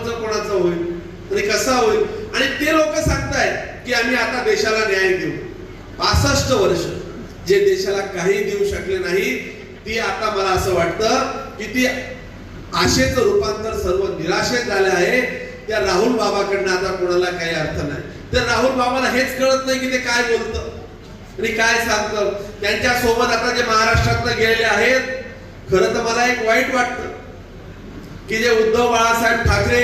आमचं कोणाचं होईल आणि कसा होईल. आणि ते लोक सांगतायत की आम्ही आता देशाला न्याय देऊ. 65 वर्ष जे देशाला काही देऊ शकले नाही, ती आता मला असं वाटतं की ती आशेचं रूपांतर सर्व निराशेत झाले आहे. त्या राहुल बाबाकडनं आता कोणाला काही अर्थ नाही. तर राहुल बाबाला हेच कळत नाही की ते काय बोलतं आणि काय सांगतं. त्यांच्या सोबत आता जे महाराष्ट्रात गेलेले आहेत, खरं तर मला एक वाईट वाटतं की जे उद्धव बाळासाहेब ठाकरे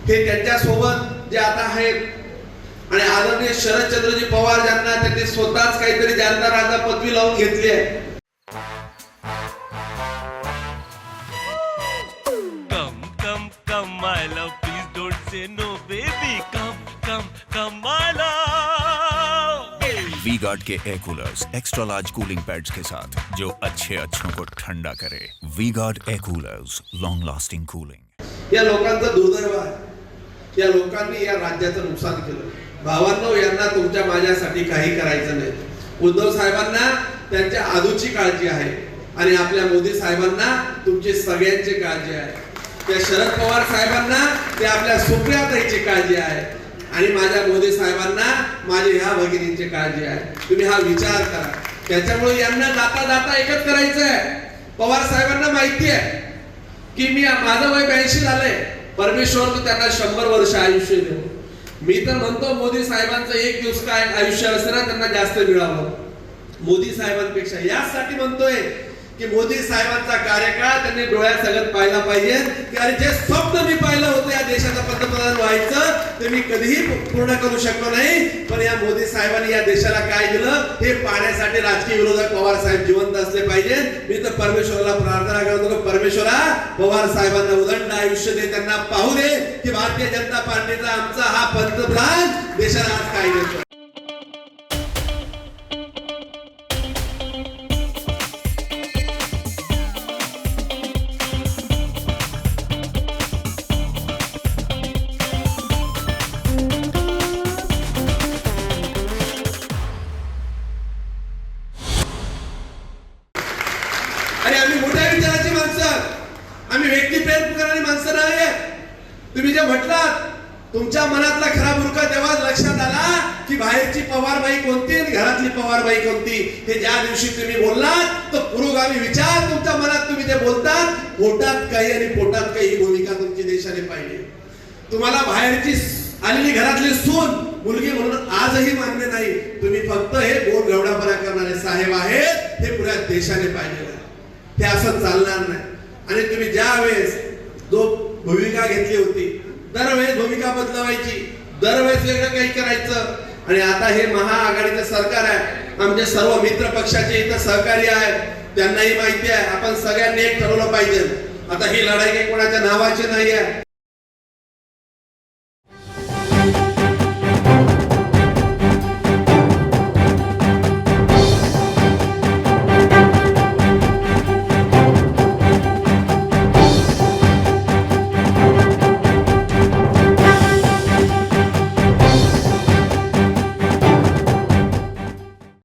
हे त्यांच्या सोबत जे आता आहेत आणि आदरणीय शरदचंद्रजी पवार ज्यांना त्यांनी स्वतःच काहीतरी ज्यांना राजा पदवी लावून घेतली आहे. Come, my love, please don't say no, baby. Come, my love. V-Guard के air coolers extra large cooling pads के साथ जो अच्छों को ठंडा करे. V-Guard air coolers, long lasting cooling. या लोकांचं दुर्दैव आहे. या लोकांनी या राज्याचं नुकसान केलं. भावांनो, यांना तुमच्या माझ्यासाठी काही करायचं नाही. उद्धव साहेबांना त्यांच्या आदूची काळजी आहे आणि आपल्या मोदी साहेबांना तुमची सगळ्यांची काळजी आहे. त्या शरद पवार साहेबांना ते आपल्या सुप्रियाताईची काळजी आहे आणि माझ्या मोदी साहेबांना माझ्या ह्या भगिनींची काळजी आहे. तुम्ही हा विचार करा. त्याच्यामुळे यांना जाता जाता एकच करायचं आहे. पवार साहेबांना माहिती आहे की माझं वय 82 झालंय. परमेश्वर तर त्यांना 100 वर्ष आयुष्य देऊ. मी तर म्हणतो मोदी साहेबांचं एक दिवस काय आयुष्य असेल ना, त्यांना जास्त मिळावं मोदी साहेबांपेक्षा. यासाठी म्हणतोय की मोदी साहेबांचा कार्यकाळ त्यांनी डोळ्यासगत पाहिला पाहिजे. कारण जे स्वप्न मी पाहिलं होतं या देशाचा पंतप्रधान व्हायचं, ते मी कधीही पूर्ण करू शकलो नाही. पण या मोदी साहेबांनी या देशाला काय दिलं हे पाहण्यासाठी राजकीय विरोधक पवार साहेब जिवंत असले पाहिजे. मी तर परमेश्वराला प्रार्थना करतो की परमेश्वरा पवार साहेबांना उदंड आयुष्य दे, त्यांना पाहू दे की भारतीय जनता पार्टीचा आमचा हा पंतप्रधान देशाला आज काय देतो. आणि आम्ही मोठ्या विचाराची माणसं, आम्ही व्यक्तिप्रेम करणारी माणसं नाही. तुम्ही जे म्हटलात तुमच्या मनातला खरा बुरका तेव्हा लक्षात आला की बाहेरची पवारबाई कोणती आणि घरातली पवारबाई कोणती. हे ज्या दिवशी तुम्ही बोललात तर पुरोगामी विचार तुमच्या मनात तुम्ही ते बोलतात. पोटात काही आणि पोटात काही ही भूमिका तुमची देशाने पाहिजे. तुम्हाला बाहेरची आलेली घरातली सून मुलगी म्हणून आजही मान्य नाही. तुम्ही फक्त हे गोड गवडापणा करणारे साहेब आहेत हे पुऱ्या देशाने पाहिजे. ते असं चालणार नाही. आणि तुम्ही ज्या वेळेस जो भूमिका घेतली होती, दरवेळेस भूमिका बदलवायची, दरवेळेस वेगळं काही करायचं. आणि आता हे महाआघाडीचं सरकार आहे. आमचे सर्व मित्र पक्षाचे इथं सहकारी आहेत, त्यांनाही माहिती आहे आपण सगळ्यांनी एक ठरवलं पाहिजे. आता ही लढाई काही कोणाच्या नावाची नाही आहे.